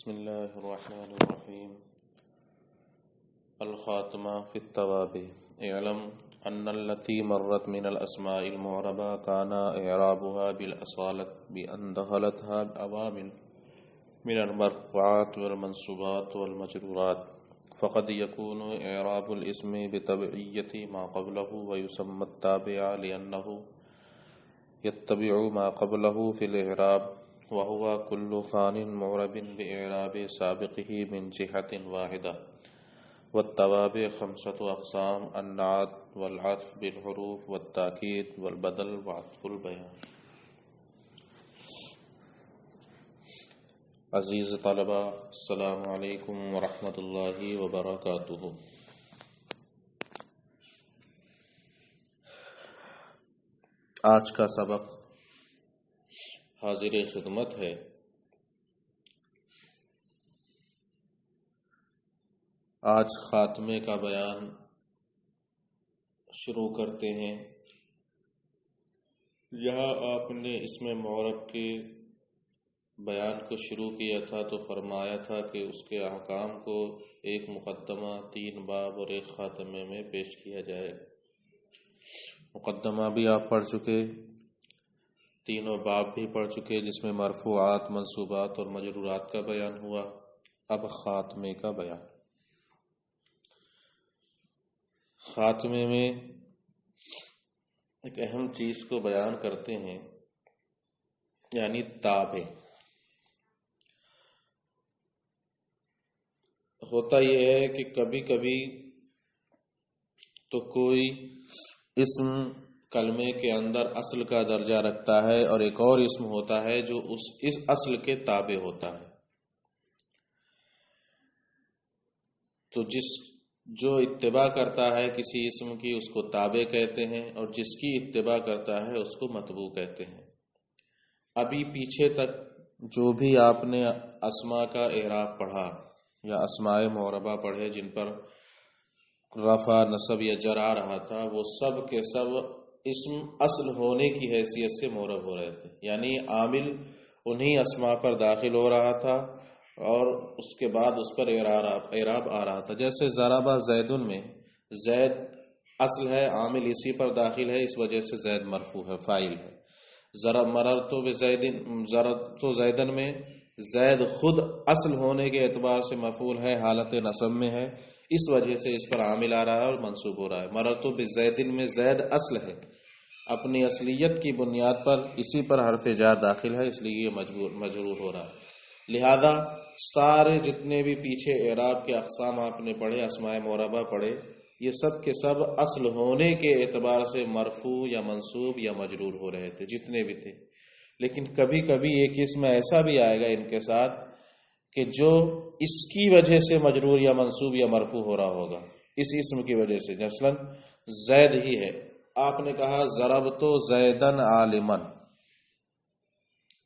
بسم الله الرحمن الرحيم. الخاتمة في التوابع. اعلم أن التي مرت من الأسماء المعربة كان إعرابها بالأصالة بأن دخلتها عوامل من المرفوعات والمنصوبات والمجرورات، فقد يكون إعراب الاسم بتبعية ما قبله ويسمى التابع لأنه يتبع ما قبله في الإعراب، وهو كل ثان معرب بإعراب سابقه من جهة واحدة. والتوابع 5 أقسام: النعت والعطف بالحروف والتأكيد والبدل وعطف البيان. عزیز طلبہ، السلام علیکم ورحمۃ اللہ وبرکاتہ. آج کا سبق حاضر خدمت ہے. آج خاتمے کا بیان شروع کرتے ہیں. یہاں آپ نے اس میں معرب کے بیان کو شروع کیا تھا تو فرمایا تھا کہ اس کے احکام کو ایک مقدمہ، 3 باب اور ایک خاتمے میں پیش کیا جائے. مقدمہ بھی آپ پڑھ چکے، تینوں باب بھی پڑھ چکے جس میں مرفوعات، منصوبات اور مجرورات کا بیان ہوا. اب خاتمے کا بیان. خاتمے میں ایک اہم چیز کو بیان کرتے ہیں، یعنی تابع. ہوتا یہ ہے کہ کبھی کبھی تو کوئی اسم کلمے کے اندر اصل کا درجہ رکھتا ہے اور ایک اور اسم ہوتا ہے جو اس اصل کے تابع ہوتا ہے. تو جو اتباع کرتا ہے کسی اسم کی اس کو تابع کہتے ہیں، اور جس کی اتباع کرتا ہے اس کو متبوع کہتے ہیں. ابھی پیچھے تک جو بھی آپ نے اسماء کا اعراب پڑھا یا اسماء معربہ پڑھے جن پر رفع، نصب یا جر آ رہا تھا، وہ سب کے سب اسم اصل ہونے کی حیثیت سے معرب ہو رہے تھے. یعنی عامل انہی اسماء پر داخل ہو رہا تھا اور اس کے بعد اس پر اعراب آ رہا تھا. جیسے ضرب زید میں زید اصل ہے، عامل اسی پر داخل ہے، اس وجہ سے زید مرفوع ہے، فاعل ہے. مررت زیدن میں زید خود اصل ہونے کے اعتبار سے مفعول ہے، حالت نصب میں ہے، اس وجہ سے اس پر عامل آ رہا ہے اور منصوب ہو رہا ہے. مررت بزیدن میں زید اصل ہے، اپنی اصلیت کی بنیاد پر اسی پر حرف جار داخل ہے، اس لیے یہ مجرور ہو رہا ہے. لہذا سارے جتنے بھی پیچھے اعراب کے اقسام آپ نے پڑھے، اسماء معربہ پڑھے، یہ سب کے سب اصل ہونے کے اعتبار سے مرفوع یا منصوب یا مجرور ہو رہے تھے جتنے بھی تھے. لیکن کبھی کبھی ایک اسم ایسا بھی آئے گا ان کے ساتھ کہ جو اس کی وجہ سے مجرور یا منصوب یا مرفوع ہو رہا ہوگا، اس اسم کی وجہ سے. مثلا زید ہی ہے، آپ نے کہا ضربت زیدن عالمن،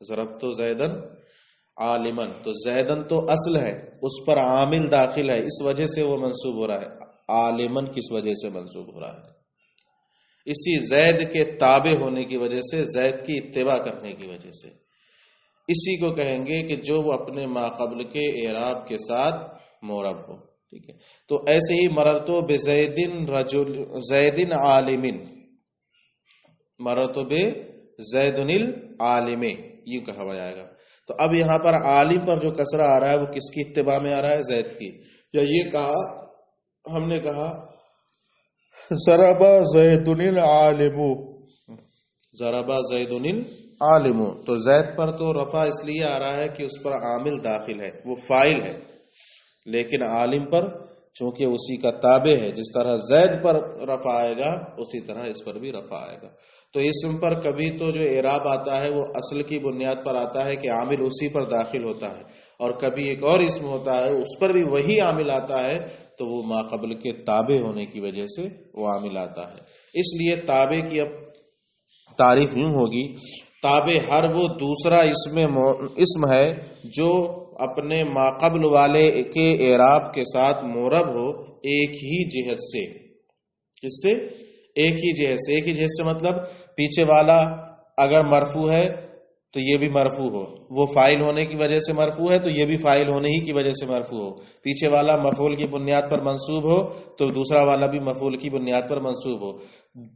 ضربت زیدن عالمن، تو زیدن تو اصل ہے، اس پر عامل داخل ہے، اس وجہ سے وہ منصوب ہو رہا ہے. عالمن کس وجہ سے منصوب ہو رہا ہے؟ اسی زید کے تابع ہونے کی وجہ سے، زید کی اتباع کرنے کی وجہ سے. اسی کو کہیں گے کہ جو وہ اپنے ما قبل کے اعراب کے ساتھ معرب ہو. ٹھیک ہے. تو ایسے ہی مررتو بزیدن رجل زیدن عالمن، مررتو بزیدن العالم، یہ کہا جائے گا. تو اب یہاں پر عالم پر جو کسرہ آ رہا ہے وہ کس کی اتباع میں آ رہا ہے؟ زید کی. یا یہ کہا، ہم نے کہا ضرب زید العالم، ضرب زید العالم، تو زید پر تو رفع اس لیے آ رہا ہے کہ اس پر عامل داخل ہے، وہ فاعل ہے. لیکن عالم پر چونکہ اسی کا تابع ہے، جس طرح زید پر رفع آئے گا اسی طرح اس پر بھی رفع آئے گا. تو اسم پر کبھی تو جو اعراب آتا ہے وہ اصل کی بنیاد پر آتا ہے کہ عامل اسی پر داخل ہوتا ہے، اور کبھی ایک اور اسم ہوتا ہے اس پر بھی وہی عامل آتا ہے، تو وہ ما قبل کے تابع ہونے کی وجہ سے وہ عامل آتا ہے. اس لیے تابع کی اب تعریف یوں ہوگی: تابع ہر وہ دوسرا اسم ہے جو اپنے ما قبل والے کے اعراب کے ساتھ معرب ہو ایک ہی جہت سے. اس سے ایک ہی جہت سے مطلب پیچھے والا اگر مرفوع ہے تو یہ بھی مرفوع ہو، وہ فاعل ہونے کی وجہ سے مرفوع ہے تو یہ بھی فاعل ہونے ہی کی وجہ سے مرفوع ہو، پیچھے والا مفعول کی بنیاد پر منصوب ہو تو دوسرا والا بھی مفعول کی بنیاد پر منصوب ہو،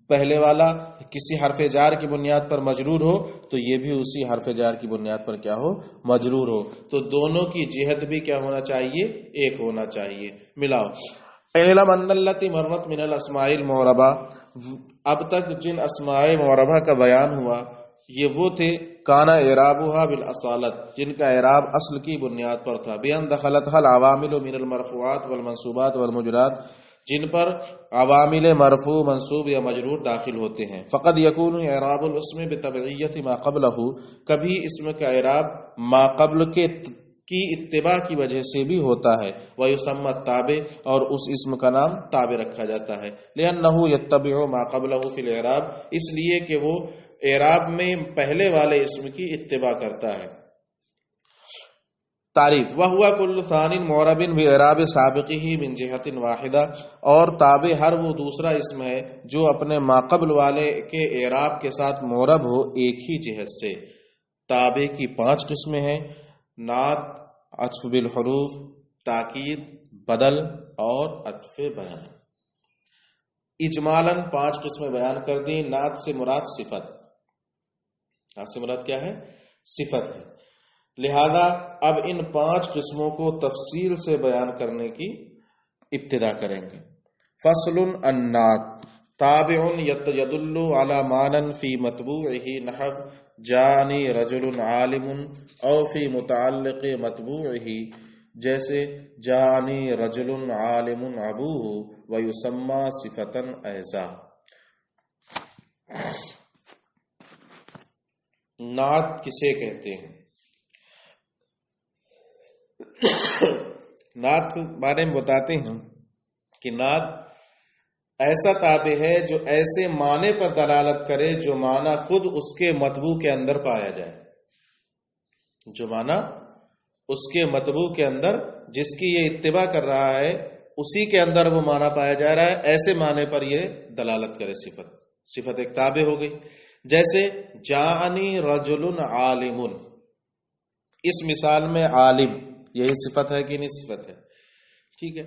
پہلے والا کسی حرف جار کی بنیاد پر مجرور ہو تو یہ بھی اسی حرف جار کی بنیاد پر کیا ہو، مجرور ہو، تو دونوں کی جہت بھی کیا ہونا چاہیے، ایک ہونا چاہیے۔ ملاؤ اعلم ان التی مرت من الاسماء المعربہ، اب تک جن اسماء معربہ کا بیان ہوا یہ وہ تھے کانا اعرابها بالاصالت، جن کا اعراب اصل کی بنیاد پر تھا، بان دخلتها العوامل من المرفوعات والمنصوبات والمجرات، جن پر عوامل مرفوع منصوب یا مجرور داخل ہوتے ہیں، فقد یکون اعراب الاسم بتبعیت ما قبلہ، کبھی اسم کا اعراب ما قبل کے کی اتباع کی وجہ سے بھی ہوتا ہے، ویسمى التابع، اور اس اسم کا نام تابع رکھا جاتا ہے، لأنه يتبع ما قبلہ فی الاعراب، اس لیے کہ وہ اعراب میں پہلے والے اسم کی اتباع کرتا ہے۔ تعریف وہوا کل ثان معرب باعراب سابقہ من جہت واحدہ، اور تابع ہر وہ دوسرا اسم ہے جو اپنے ماقبل والے کے اعراب کے ساتھ معرب ہو ایک ہی جہت سے۔ تابع کی 5 قسمیں ہیں، نعت، عطف بالحروف، تاکید، بدل اور عطف بیان۔ اجمالاً 5 قسمیں بیان کر دی۔ نعت سے مراد صفت، نعت سے مراد کیا ہے، صفت ہے، لہذا اب ان 5 قسموں کو تفصیل سے بیان کرنے کی ابتدا کریں گے۔ فصل النعت تابع يدل على معنى في متبوعه نحو جاءني رجل عالم، او في متعلق متبوعه جیسے جاءني رجل عالم ابوه، ويسمى صفة ايضا۔ نعت کسے کہتے ہیں؟ نعت کے بارے میں بتاتے ہیں کہ نعت ایسا تابع ہے جو ایسے معنی پر دلالت کرے جو معنی خود اس کے مطبوع کے اندر پایا جائے، جو معنی اس کے مطبوع کے اندر جس کی یہ اتباع کر رہا ہے اسی کے اندر وہ معنی پایا جا رہا ہے، ایسے معنی پر یہ دلالت کرے صفت۔ صفت ایک تابع ہو گئی، جیسے جاءنی رجل عالم، اس مثال میں عالم یہی صفت ہے کہ نہیں صفت ہے، ٹھیک ہے،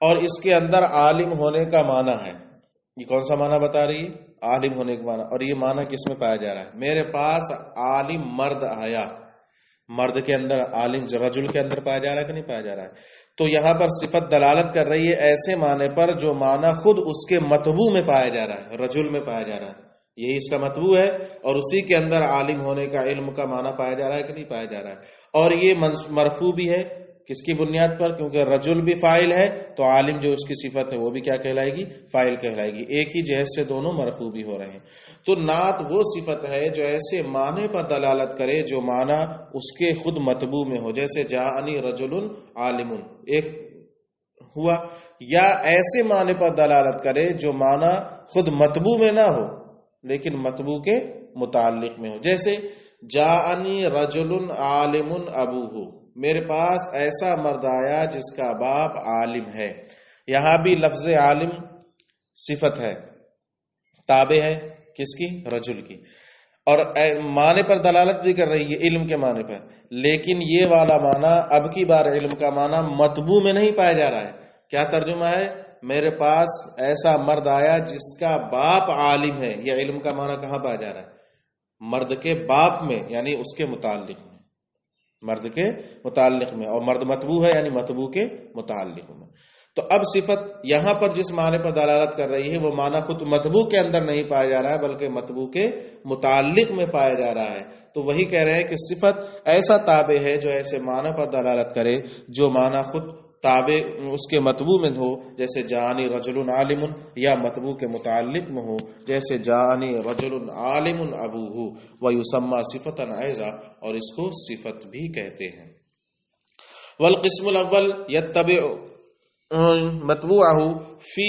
اور اس کے اندر عالم ہونے کا معنی ہے، یہ کون سا معنی بتا رہی ہے، عالم ہونے کا معنی، اور یہ معنی کس میں پایا جا رہا ہے، میرے پاس عالم مرد آیا، مرد کے اندر عالم رجل کے اندر پایا جا رہا ہے کہ نہیں پایا جا رہا ہے، تو یہاں پر صفت دلالت کر رہی ہے ایسے معنی پر جو معنی خود اس کے مطبوع میں پایا جا رہا ہے، رجل میں پایا جا رہا ہے، یہی اس کا مطبوع ہے، اور اسی کے اندر عالم ہونے کا، علم کا معنی پایا جا رہا ہے کہ نہیں پایا جا رہا ہے، اور یہ مرفوع بھی ہے، کس کی بنیاد پر، کیونکہ رجل بھی فاعل ہے تو عالم جو اس کی صفت ہے وہ بھی کیا کہلائے گی، فاعل کہلائے گی، ایک ہی جہت سے دونوں مرفوع بھی ہو رہے ہیں۔ تو نعت وہ صفت ہے جو ایسے معنی پر دلالت کرے جو معنی اس کے خود مطبوع میں ہو، جیسے جاءنی رجل عالم ایک ہوا، یا ایسے معنی پر دلالت کرے جو معنی خود مطبوع میں نہ ہو لیکن مطبوع کے متعلق میں ہو، جیسے جاءنی رجل عالم ابوہ، میرے پاس ایسا مرد آیا جس کا باپ عالم ہے، یہاں بھی لفظ عالم صفت ہے، تابع ہے کس کی، رجل کی، اور معنی پر دلالت بھی کر رہی ہے، علم کے معنی پر، لیکن یہ والا معنی اب کی بار علم کا معنی مطبوع میں نہیں پایا جا رہا ہے۔ کیا ترجمہ ہے، میرے پاس ایسا مرد آیا جس کا باپ عالم ہے، یہ علم کا معنی کہاں پایا جا رہا ہے، مرد کے باپ میں، یعنی اس کے متعلق میں، مرد کے متعلق میں، اور مرد مطبوع ہے یعنی مطبوع کے متعلق میں۔ تو اب صفت یہاں پر جس معنی پر دلالت کر رہی ہے وہ معنی خود مطبوع کے اندر نہیں پایا جا رہا ہے بلکہ مطبوع کے متعلق میں پایا جا رہا ہے، تو وہی کہہ رہے ہیں کہ صفت ایسا تابع ہے جو ایسے معنی پر دلالت کرے جو معنی خود تابع اس کے مطبوع میں ہو، جیسے جاءنی رجل عالم، یا مطبوع کے متعلق میں ہو، جیسے جاءنی رجل عالم ابوہ، ویسمى صفۃ ایضا، اور اس کو صفت بھی کہتے ہیں۔ والقسم الاول یتبع متبوعہ فی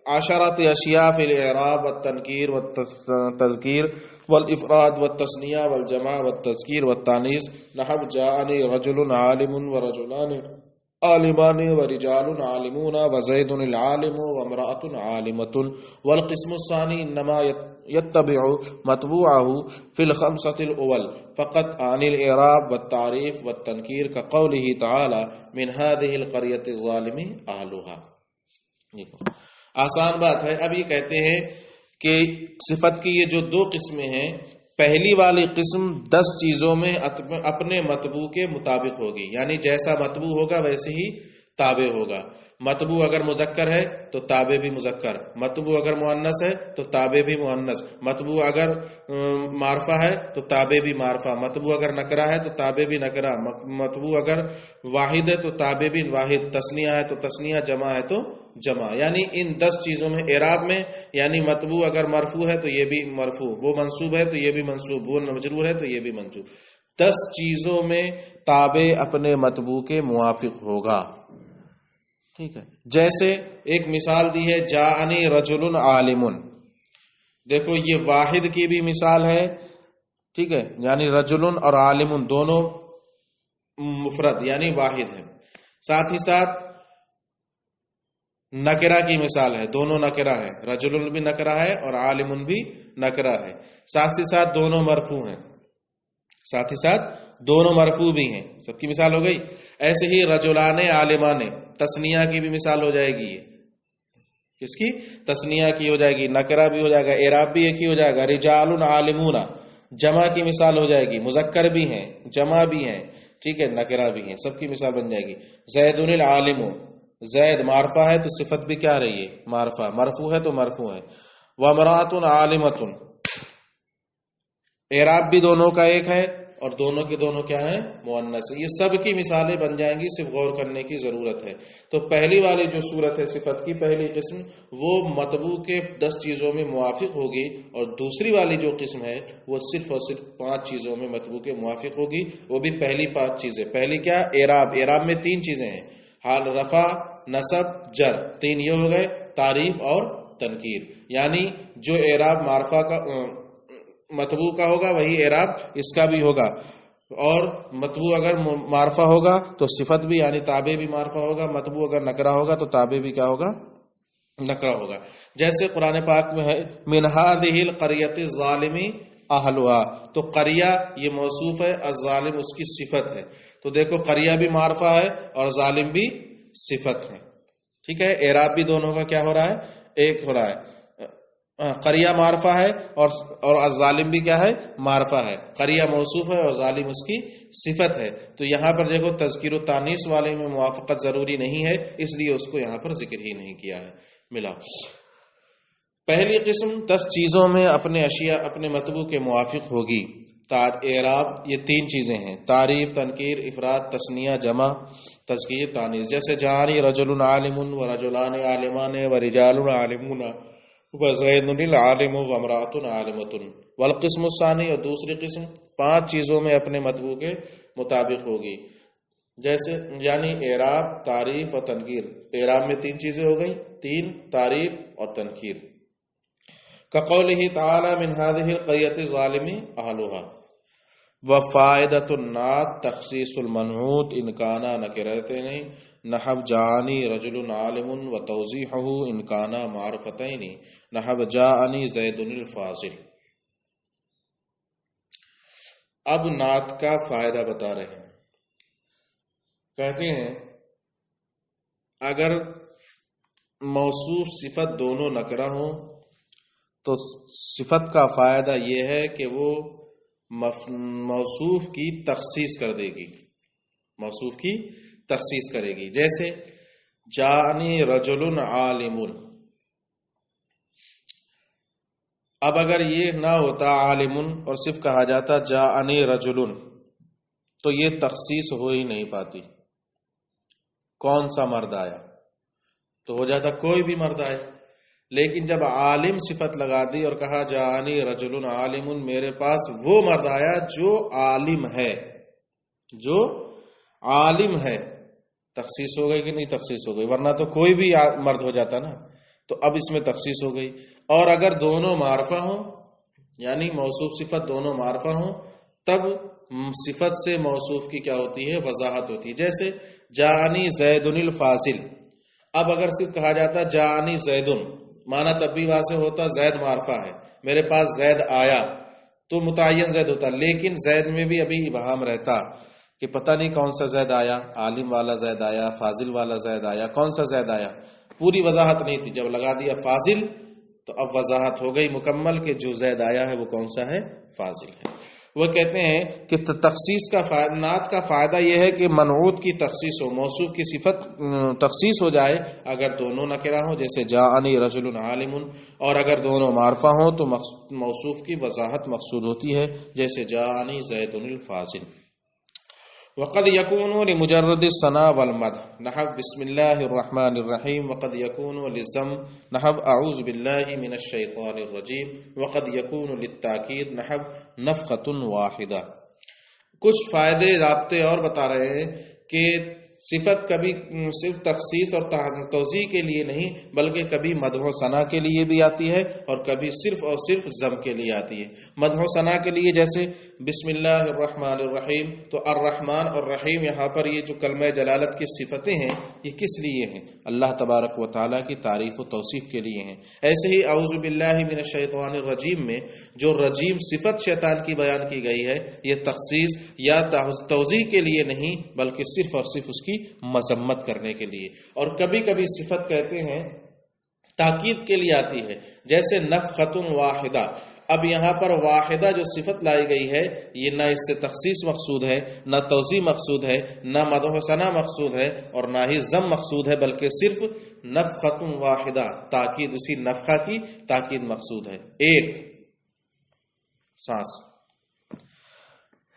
عشرۃ اشیاء فی الاعراب والتنکیر والتذکیر والافراد والتثنیہ والجمع والتذکیر والتانیث، نحو جاءنی رجل عالم ورجلان عالمان ورجال عالمون وزید العالم وامرأة عالمة۔ والقسم الثانی انما يتبع متبوعه في الخمسة الاول فقط عن الاعراب والتعریف والتنکیر كقوله تعالی من هذه القرية الظالم اهلها. آسان بات ہے. اب یہ کہتے ہیں کہ صفت کی یہ جو دو قسمیں ہیں، پہلی والی قسم 10 چیزوں میں اپنے مطبوع کے مطابق ہوگی، یعنی جیسا مطبوع ہوگا ویسے ہی تابع ہوگا. مطبوع اگر مذکر ہے تو تابع بھی مذکر، مطبوع اگر مؤنث ہے تو تابع بھی مؤنث، مطبوع اگر معرفہ ہے تو تابع بھی معرفہ، مطبوع اگر نکرہ ہے تو تابع بھی نکرہ، مطبوع اگر واحد ہے تو تابع بھی واحد، تثنیہ ہے تو تثنیہ، جمع ہے تو جمع. یعنی ان 10 چیزوں میں اعراب میں، یعنی مطبوع اگر مرفوع ہے تو یہ بھی مرفوع، وہ منصوب ہے تو یہ بھی منصوب، وہ مجرور ہے تو یہ بھی منصوب. 10 چیزوں میں تابع اپنے مطبوع کے موافق ہوگا. ٹھیک ہے. جیسے ایک مثال دی ہے جاءنی رجل عالم. دیکھو یہ واحد کی بھی مثال ہے، ٹھیک ہے، یعنی رجل اور عالم دونوں مفرد یعنی واحد ہے. ساتھ ہی ساتھ نکرہ کی مثال ہے، دونوں نکرہ ہے، رجل بھی نکرہ ہے اور عالم بھی نکرہ ہے. ساتھ ہی ساتھ دونوں مرفوع ہیں، ساتھ ہی ساتھ دونوں مرفوع بھی ہیں. سب کی مثال ہو گئی. ایسے ہی رجلان عالمان، تثنیہ کی بھی مثال ہو جائے گی. یہ کس کی؟ تثنیہ کی ہو جائے گی، نکرہ بھی ہو جائے گا، اعراب بھی ایک ہی ہو جائے گا. رجال عالمون جمع کی مثال ہو جائے گی، مذکر بھی ہیں، جمع بھی ہیں، ٹھیک ہے، نکرہ بھی ہیں، سب کی مثال بن جائے گی. زید العالم، زید معرفہ ہے تو صفت بھی کیا رہی ہے؟ معرفہ. مرفوع ہے تو مرفوع ہے. وامرأۃ عالمۃ، اعراب بھی دونوں کا ایک ہے اور دونوں کے دونوں کیا ہیں؟ مؤنث. یہ سب کی مثالیں بن جائیں گی، صرف غور کرنے کی ضرورت ہے. تو پہلی والی جو صورت ہے صفت کی، پہلی قسم، وہ مطبوع کے 10 چیزوں میں موافق ہوگی، اور دوسری والی جو قسم ہے وہ صرف اور صرف 5 چیزوں میں مطبوع کے موافق ہوگی. وہ بھی پہلی 5 چیزیں. پہلی کیا؟ اعراب. اعراب میں 3 چیزیں ہیں، حال، رفع، نصب، جر. 3 یہ ہو گئے، تعریف اور تنکیر. یعنی جو اعراب معرفہ کا مطبوع کا ہوگا وہی اعراب اس کا بھی ہوگا، اور مطبوع اگر معرفہ ہوگا تو صفت بھی یعنی تابع بھی معرفہ ہوگا، مطبوع اگر نکرہ ہوگا تو تابع بھی کیا ہوگا؟ نکرہ ہوگا. جیسے قرآن پاک میں ہے من هذه القرية الظالم اهلها، تو قریہ یہ موصوف ہے، الظالم اس کی صفت ہے. تو دیکھو قریہ بھی معرفہ ہے اور ظالم بھی صفت ہے. ٹھیک ہے. اعراب بھی دونوں کا کیا ہو رہا ہے؟ ایک ہو رہا ہے. قریہ معرفہ ہے اور ظالم بھی کیا ہے؟ معرفہ ہے. قریہ موصوف ہے اور ظالم اس کی صفت ہے. تو یہاں پر دیکھو تذکیر و تانیث والے میں موافقت ضروری نہیں ہے، اس لیے اس کو یہاں پر ذکر ہی نہیں کیا ہے. ملا. پہلی قسم 10 چیزوں میں اپنے اشیاء اپنے مطبوع کے موافق ہوگی. اعراب یہ 3 چیزیں ہیں، تعریف، تنکیر، افراد، تثنیہ، جمع، تذکیر، تانیث. جیسے جاءنی رجل عالم ورجلان عالمان ورجال عالمون وزید العالم وامرأۃ عالمۃ. والقسم الثانی، اور دوسری قسم 5 چیزوں میں اپنے مطبوع کے مطابق ہوگی. جیسے یعنی اعراب، تعریف اور تنکیر. اعراب میں 3 چیزیں ہو گئی، 3 تعریف اور تنکیر. كقوله تعالی من هذه القرية الظالم اهلها. وفائدۃ النعت تخصیص المنعوت ان کان نکرتین نحو جاءنی رجل عالم وتوضیحہ ان کان معرفتین نحو جاءنی زید الفاضل. اب نعت کا فائدہ بتا رہے ہیں. کہتے ہیں اگر موصوف صفت دونوں نکرہ ہوں تو صفت کا فائدہ یہ ہے کہ وہ موصوف کی تخصیص کر دے گی، موصوف کی تخصیص کرے گی. جیسے جاءنی رجل عالم. اب اگر یہ نہ ہوتا عالم اور صرف کہا جاتا جاءنی رجل تو یہ تخصیص ہو ہی نہیں پاتی. کون سا مرد آیا؟ تو ہو جاتا کوئی بھی مرد آئے. لیکن جب عالم صفت لگا دی اور کہا جاءنی رجل عالم، میرے پاس وہ مرد آیا جو عالم ہے، جو عالم ہے. تخصیص ہو گئی کہ نہیں تخصیص ہو گئی؟ ورنہ تو کوئی بھی مرد ہو جاتا نا. تو اب اس میں تخصیص ہو گئی. اور اگر دونوں معرفہ ہوں، یعنی موصوف صفت دونوں معرفہ ہوں، تب صفت سے موصوف کی کیا ہوتی ہے؟ وضاحت ہوتی ہے. جیسے جاءنی زید الفاضل. اب اگر صرف کہا جاتا جاءنی زید، معنی تب بھی واضح ہوتا زید معرفہ ہے، میرے پاس زید آیا. تو متعین زید ہوتا، لیکن زید میں بھی ابھی ابہام رہتا کہ پتہ نہیں کون سا زید آیا، عالم والا زید آیا، فاضل والا زید آیا، کون سا زید آیا، پوری وضاحت نہیں تھی. جب لگا دیا فاضل تو اب وضاحت ہو گئی مکمل کہ جو زید آیا ہے وہ کون سا ہے، فاضل ہے. وہ کہتے ہیں کہ تخصیص کا نعت کا فائدہ یہ ہے کہ منعوت کی تخصیص ہو، موصوف کی صفت تخصیص ہو جائے اگر دونوں نکرہ ہوں، جیسے جاءنی رجل عالم، اور اگر دونوں معرفہ ہوں تو موصوف کی وضاحت مقصود ہوتی ہے، جیسے جاءنی زید الفاضل. وقد يكون لمجرد الثناء والمدح نحو بسم الله الرحمن الرحيم، وقد يكون للذم نحو اعوذ بالله من الشيطان الرجيم، وقد يكون للتاكيد نحو نفخة واحدة. کچھ فائدے رابطے اور بتا رہے ہیں کہ صفت کبھی صرف تخصیص اور توضیح کے لیے نہیں بلکہ کبھی مدح و ثنا کے لیے بھی آتی ہے اور کبھی صرف اور صرف ذم کے لیے آتی ہے. مدح و ثنا کے لیے جیسے بسم اللہ الرحمن الرحیم، تو الرحمن اور رحیم یہاں پر یہ جو کلمہ جلالت کی صفتیں ہیں یہ کس لیے ہیں؟ اللہ تبارک و تعالیٰ کی تعریف و توصیف کے لیے ہیں. ایسے ہی اعوذ باللہ من الشیطان الرجیم میں جو رجیم صفت شیطان کی بیان کی گئی ہے یہ تخصیص یا توضیح کے لیے نہیں بلکہ صرف اور صرف اس کی مذمت کرنے کے لیے. اور کبھی کبھی صفت کہتے ہیں تاکید کے لیے آتی ہے، جیسے نفخۃ واحدہ. اب یہاں پر واحدہ جو صفت لائی گئی ہے یہ نہ اس سے تخصیص مقصود ہے، نہ توضیح مقصود ہے، نہ مدح و ثنا مقصود ہے اور نہ ہی ذم مقصود ہے، بلکہ صرف نفخۃ واحدہ، تاکید، اسی نفخہ کی تاکید مقصود ہے، ایک سانس.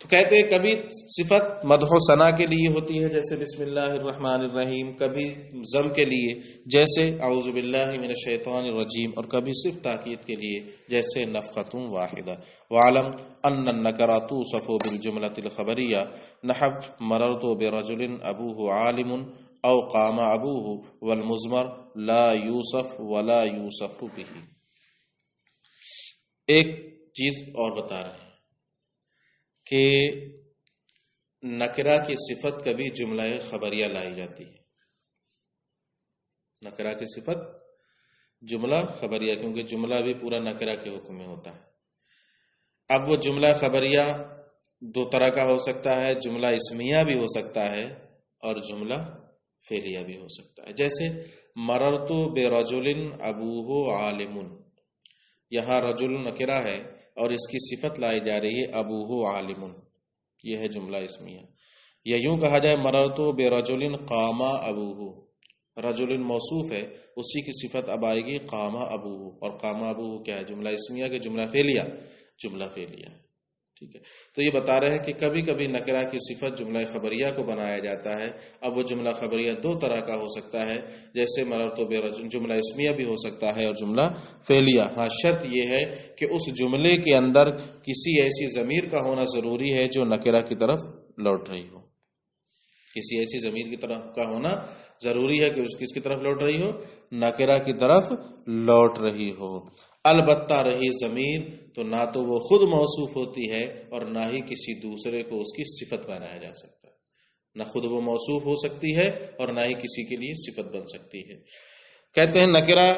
تو کہتے ہیں کبھی صفت مدح و ثنا کے لیے ہوتی ہے جیسے بسم اللہ الرحمن الرحیم، کبھی ذم کے لیے جیسے اعوذ باللہ من الشیطان الرجیم، اور کبھی صرف تاکید کے لیے جیسے نفخۃ واحدہ. وعلم ان النکرۃ توصف بالجملۃ الخبریہ نحو مررت برجل ابوہ عالم او قام ابوہ والمضمر لا یوصف ولا یوصف به. ایک چیز اور بتا رہے ہیں کہ نکرہ کی صفت کبھی جملہ خبریہ لائی جاتی ہے. نکرہ کی صفت جملہ خبریہ، کیونکہ جملہ بھی پورا نکرہ کے حکم میں ہوتا ہے. اب وہ جملہ خبریہ دو طرح کا ہو سکتا ہے، جملہ اسمیہ بھی ہو سکتا ہے اور جملہ فعلیہ بھی ہو سکتا ہے. جیسے مررت برجل ابوہ عالم، یہاں رجل نکرہ ہے اور اس کی صفت لائی جا رہی ہے ابوہ عالم، یہ ہے جملہ اسمیہ. یا یوں کہا جائے مررت برجل قام ابوہ، رجل موصوف ہے اسی کی صفت اب آئے گی قام ابوہ، اور قام ابوہ کیا ہے؟ جملہ اسمیہ کے جملہ فعلیہ، جملہ فعلیہ. ٹھیک ہے، تو یہ بتا رہے ہیں کہ کبھی کبھی نکرہ کی صفت جملہ خبریہ کو بنایا جاتا ہے. اب وہ جملہ خبریہ دو طرح کا ہو سکتا ہے، جیسے مررت برجل جملہ اسمیہ بھی ہو سکتا ہے اور جملہ فعلیہ. ہاں شرط یہ ہے کہ اس جملے کے اندر کسی ایسی ضمیر کا ہونا ضروری ہے جو نکرہ کی طرف لوٹ رہی ہو. کسی ایسی ضمیر کی طرف کا ہونا ضروری ہے کہ اس کس کی طرف لوٹ رہی ہو؟ نکرہ کی طرف لوٹ رہی ہو. البتہ رہی ضمیر تو نہ تو وہ خود موصوف ہوتی ہے اور نہ ہی کسی دوسرے کو اس کی صفت بنایا جا سکتا ہے. نہ خود وہ موصوف ہو سکتی ہے اور نہ ہی کسی کے لیے صفت بن سکتی ہے. کہتے ہیں نکرہ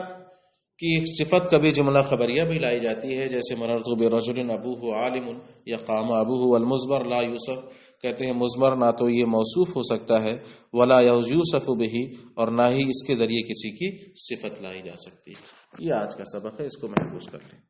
کی صفت کبھی جملہ خبریہ بھی لائی جاتی ہے، جیسے مررت برجل ابوہ عالم یا قام ابوہ والمضمر لا یوصف. کہتے ہیں مضمر نہ تو یہ موصوف ہو سکتا ہے ولا یوصف به، اور نہ ہی اس کے ذریعے کسی کی صفت لائی جا سکتی ہے. یہ آج کا سبق ہے، اس کو محفوظ کر لیں.